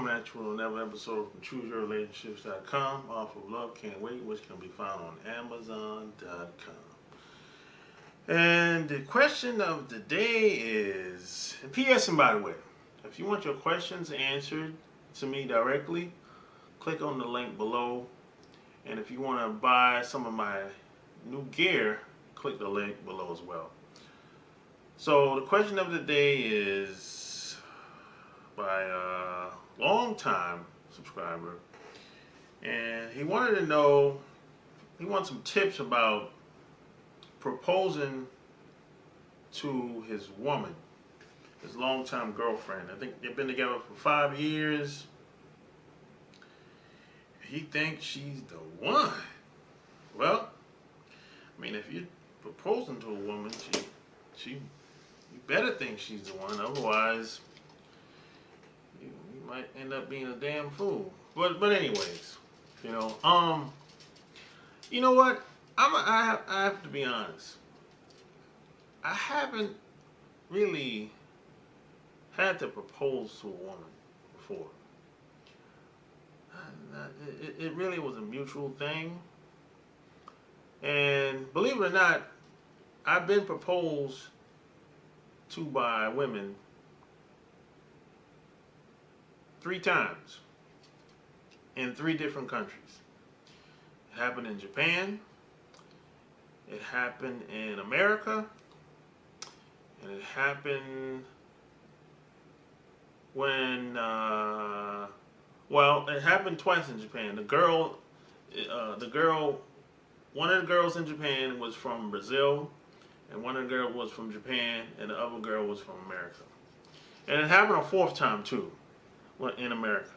coming at you with another episode from ChooseYourRelationships.com off of Love Can't Wait, which can be found on Amazon.com. And the question of the day is, and P.S. and by the way, if you want your questions answered to me directly, click on the link below. And if you want to buy some of my new gear, click the link below as well. So the question of the day is by a long-time subscriber, and he wanted to know, he wants some tips about proposing to his woman, his long-time girlfriend. I think they've been together for 5 years. He thinks she's the one. Well, I mean, if you're proposing to a woman, you better think she's the one. Otherwise, you might end up being a damn fool. But anyways, you know what? I have to be honest. I haven't really had to propose to a woman before. It really was a mutual thing. And believe it or not, I've been proposed to by women 3 times in 3 different countries. It happened in Japan, it happened in America, and it happened when, well, it happened twice in Japan. One of the girls in Japan was from Brazil, and one of the girls was from Japan, and the other girl was from America. And it happened a 4th time too, in America.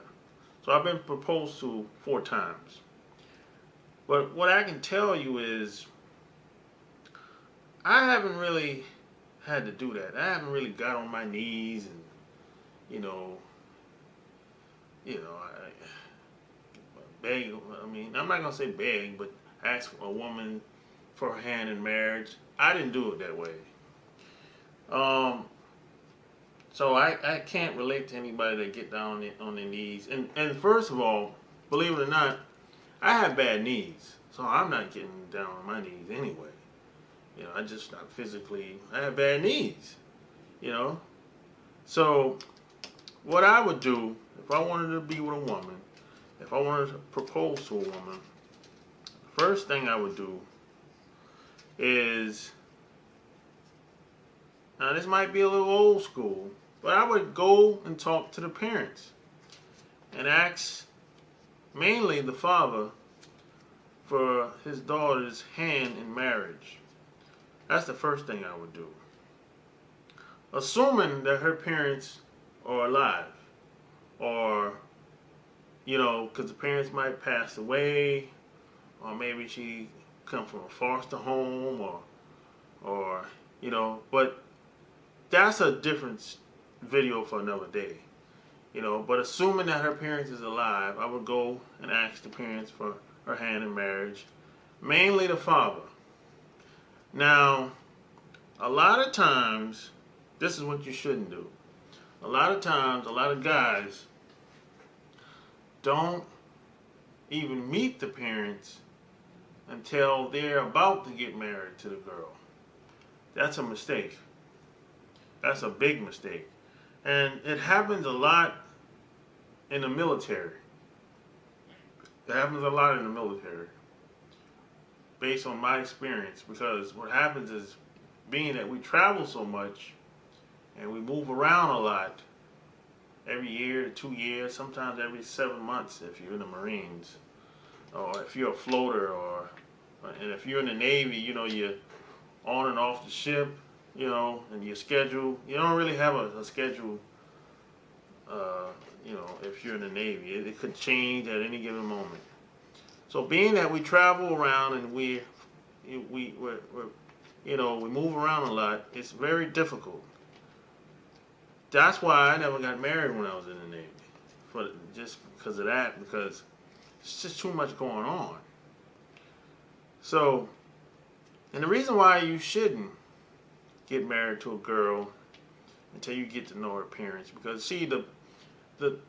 So I've been proposed to 4 times. But what I can tell you is, I haven't really had to do that. I haven't really got on my knees and, I beg. I mean, I'm not gonna say beg, but ask a woman for her hand in marriage. I didn't do it that way. So I can't relate to anybody that get down on their knees. And first of all, believe it or not, I have bad knees, so I'm not getting down on my knees anyway. I just not physically. I have bad knees. So what I would do if I wanted to be with a woman, if I wanted to propose to a woman, first thing I would do is, now this might be a little old school, but I would go and talk to the parents and ask mainly the father for his daughter's hand in marriage. That's the first thing I would do. Assuming that her parents are alive, or, because the parents might pass away, or maybe she come from a foster home, or but that's a different video for another day. But assuming that her parents is alive, I would go and ask the parents for her hand in marriage, mainly the father. Now, a lot of times, this is what you shouldn't do. A lot of times, a lot of guys don't even meet the parents until they're about to get married to the girl. That's a mistake. That's a big mistake. And it happens a lot in the military. It happens a lot in the military, based on my experience, because what happens is, being that we travel so much and we move around a lot, every year, 2 years, sometimes every 7 months if you're in the Marines, or if you're a floater, and if you're in the Navy, you're on and off the ship, and your schedule, you don't really have a schedule, if you're in the Navy. It could change at any given moment. So being that we travel around and we move around a lot, it's very difficult. That's why I never got married when I was in the Navy, just because of that, because it's just too much going on. So, and the reason why you shouldn't get married to a girl until you get to know her parents, because see,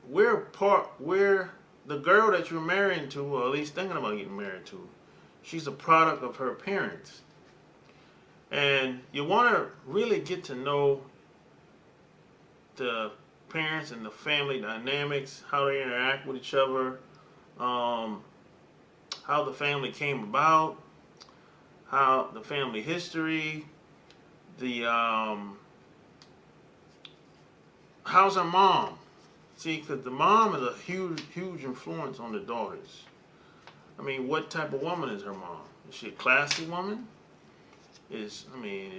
where the girl that you're marrying to, or at least thinking about getting married to, she's a product of her parents. And you want to really get to know the parents and the family dynamics, how they interact with each other, how the family came about, how the family history, the how's her mom. See, because the mom is a huge influence on the daughters. I mean, what type of woman is her mom? Is she a classy woman? Is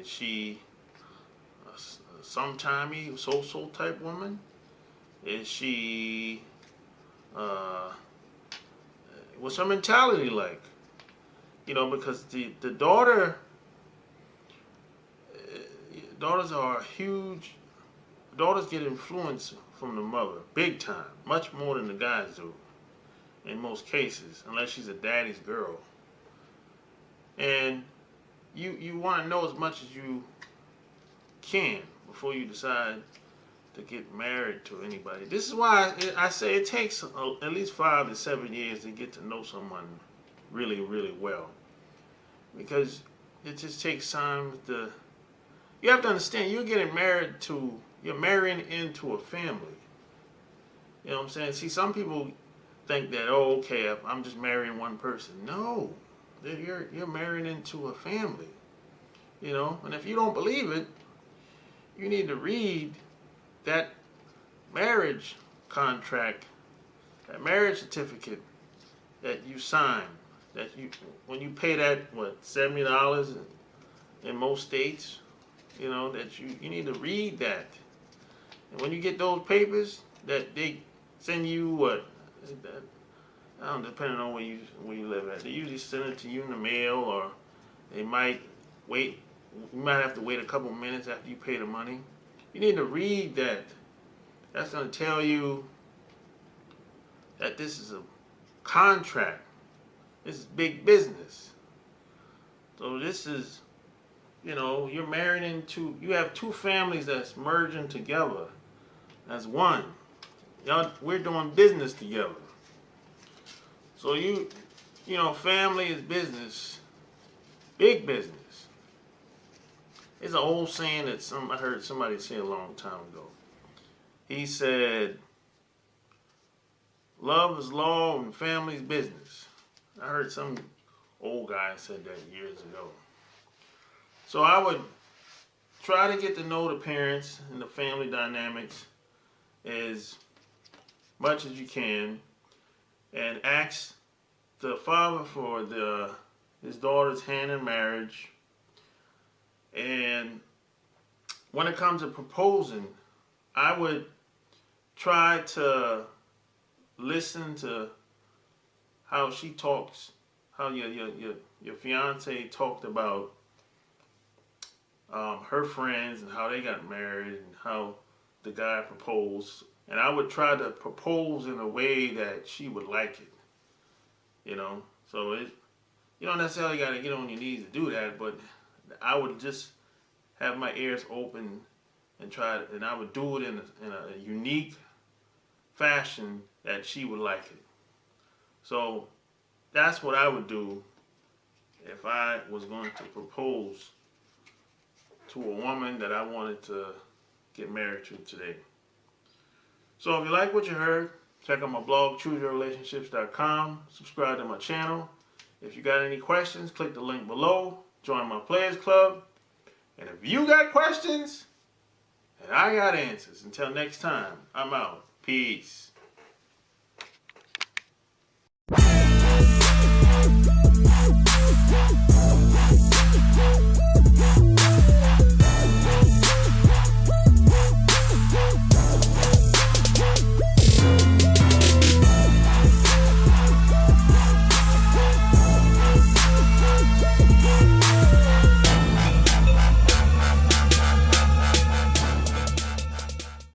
she a sometimey, so type woman? Is she, what's her mentality like? You know, because the daughters are huge. Daughters get influence from the mother, big time, much more than the guys do, in most cases, unless she's a daddy's girl. And you want to know as much as you can before you decide to get married to anybody. This is why I say it takes at least 5 to 7 years to get to know someone really, really well. Because it just takes time to... You have to understand, you're marrying into a family. You know what I'm saying? See, some people think that, oh, okay, I'm just marrying one person. No, you're marrying into a family. You know, and if you don't believe it, you need to read that marriage contract, that marriage certificate that you sign. That when you pay that, what, $70 in most states, you know, that you need to read that. And when you get those papers, that they send you what, I don't know, depending on where you live at. They usually send it to you in the mail, or they might wait. You might have to wait a couple minutes after you pay the money. You need to read that. That's going to tell you that this is a contract. This is big business. So this is, you know, you're married into, you have two families that's merging together as one. Y'all, we're doing business together. So you know, family is business, big business. It's an old saying that I heard somebody say a long time ago. He said, love is law and family is business. I heard some old guy said that years ago. So I would try to get to know the parents and the family dynamics as much as you can, and ask the father for his daughter's hand in marriage. And when it comes to proposing, I would try to listen to how she talks, how your fiance talked about her friends and how they got married and how the guy proposed. And I would try to propose in a way that she would like it, you know. So you don't necessarily got to get on your knees to do that, but I would just have my ears open and and I would do it in a unique fashion that she would like it. So that's what I would do if I was going to propose to a woman that I wanted to get married to today. So if you like what you heard, check out my blog, chooseyourrelationships.com. Subscribe to my channel. If you got any questions, click the link below. Join my Players Club. And if you got questions, and I got answers. Until next time, I'm out. Peace.